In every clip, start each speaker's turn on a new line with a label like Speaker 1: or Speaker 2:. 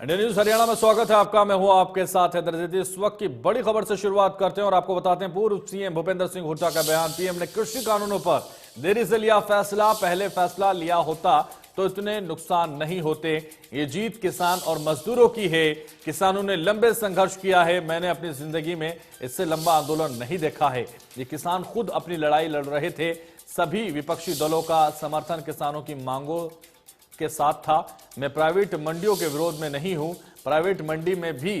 Speaker 1: India news Haryana में स्वागत है आपका। मैं हूं आपके साथ हैदर जैदी। इस वक्त की बड़ी खबर से शुरुआत करते हैं और आपको बताते हैं पूर्व सीएम भूपेंद्र सिंह हुड्डा का बयान। पीएम ने कृषि कानूनों पर देरी से लिया फैसला, पहले फैसला लिया होता तो इतने नुकसान नहीं होते। ये जीत किसान और मजदूरों की है। किसानों ने लंबे संघर्ष किया है। मैंने अपनी जिंदगी में इससे लंबा आंदोलन नहीं देखा है। ये किसान खुद अपनी लड़ाई लड़ रहे थे। सभी विपक्षी दलों का समर्थन किसानों की मांगों के साथ था। मैं प्राइवेट मंडियों के विरोध में नहीं हूं। प्राइवेट मंडी में भी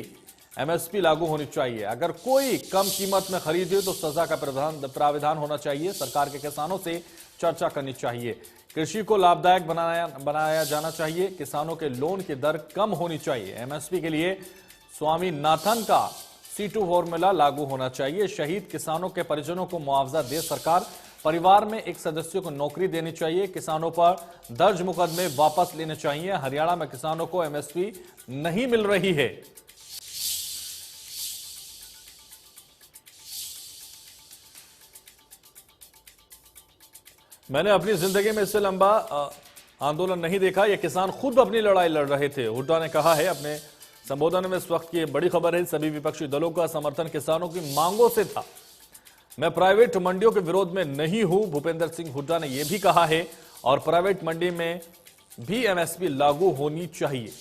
Speaker 1: एमएसपी लागू होनी चाहिए। अगर कोई कम कीमत में खरीदे तो सजा का प्राविधान होना चाहिए। सरकार के किसानों से चर्चा करनी चाहिए। कृषि को लाभदायक बनाया जाना चाहिए। किसानों के लोन की दर कम होनी चाहिए। एमएसपी के लिए स्वामीनाथन का C2 फॉर्मूला लागू होना चाहिए। शहीद किसानों के परिजनों को मुआवजा दे सरकार। परिवार में एक सदस्य को नौकरी देनी चाहिए। किसानों पर दर्ज मुकदमे वापस लेने चाहिए। हरियाणा में किसानों को एमएसपी नहीं मिल रही है। मैंने अपनी जिंदगी में इससे लंबा आंदोलन नहीं देखा। ये किसान खुद अपनी लड़ाई लड़ रहे थे, हुड्डा ने कहा है अपने संबोधन में। इस वक्त की बड़ी खबर है, सभी विपक्षी दलों का समर्थन किसानों की मांगों से था। मैं प्राइवेट मंडियों के विरोध में नहीं हूं, भूपेंद्र सिंह हुड्डा ने यह भी कहा है। और प्राइवेट मंडी में भी एमएसपी लागू होनी चाहिए।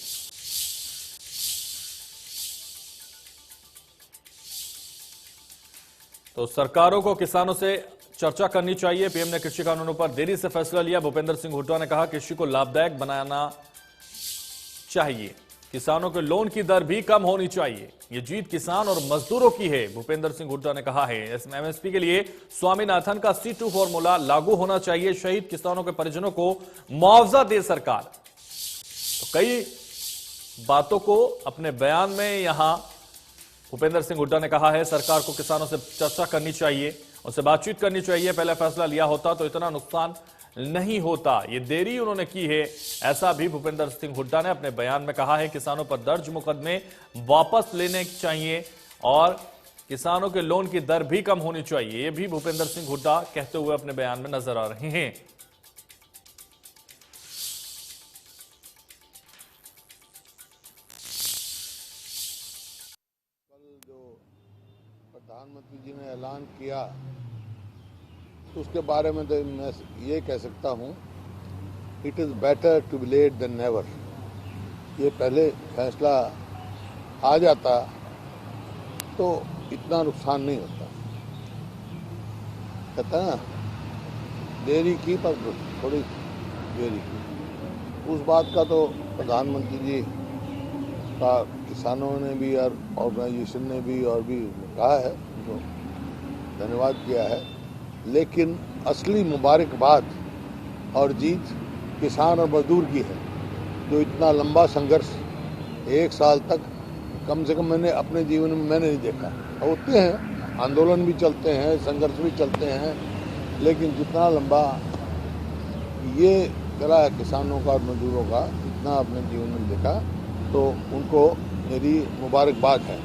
Speaker 1: तो सरकारों को किसानों से चर्चा करनी चाहिए। पीएम ने कृषि कानूनों पर देरी से फैसला लिया। भूपेंद्र सिंह हुड्डा ने कहा कृषि को लाभदायक बनाना चाहिए। किसानों के लोन की दर भी कम होनी चाहिए। ये जीत किसान और मजदूरों की है, भूपेंद्र सिंह हुड्डा ने कहा है। एमएसपी के लिए स्वामीनाथन का C2 फॉर्मूला लागू होना चाहिए। शहीद किसानों के परिजनों को मुआवजा दे सरकार। तो कई बातों को अपने बयान में यहां भूपेंद्र सिंह हुड्डा ने कहा है। सरकार को किसानों से चर्चा करनी चाहिए, उनसे बातचीत करनी चाहिए। पहले फैसला लिया होता तो इतना नुकसान नहीं होता। ये देरी उन्होंने की है, ऐसा भी भूपेंद्र सिंह हुड्डा ने अपने बयान में कहा है। किसानों पर दर्ज मुकदमे वापस लेने चाहिए और किसानों के लोन की दर भी कम होनी चाहिए। ये भी भूपेंद्र सिंह हुड्डा कहते हुए अपने बयान में नजर आ रहे हैं।
Speaker 2: कल जो प्रधानमंत्री जी ने ऐलान किया तो उसके बारे में तो मैं ये कह सकता हूँ, it is better to be late than never. ये पहले फैसला आ जाता तो इतना नुकसान नहीं होता। कहता है ना, देरी की पर थोड़ी देरी की। उस बात का तो प्रधानमंत्री जी का किसानों ने भी और ऑर्गेनाइजेशन ने भी और भी कहा है, उनको धन्यवाद किया है। लेकिन असली मुबारकबाद और जीत किसान और मजदूर की है, जो इतना लंबा संघर्ष 1 साल तक कम से कम मैंने अपने जीवन में मैंने नहीं देखा। होते हैं, आंदोलन भी चलते हैं, संघर्ष भी चलते हैं, लेकिन जितना लंबा ये चला है किसानों का और मजदूरों का, इतना अपने जीवन में देखा, तो उनको मेरी मुबारकबाद है।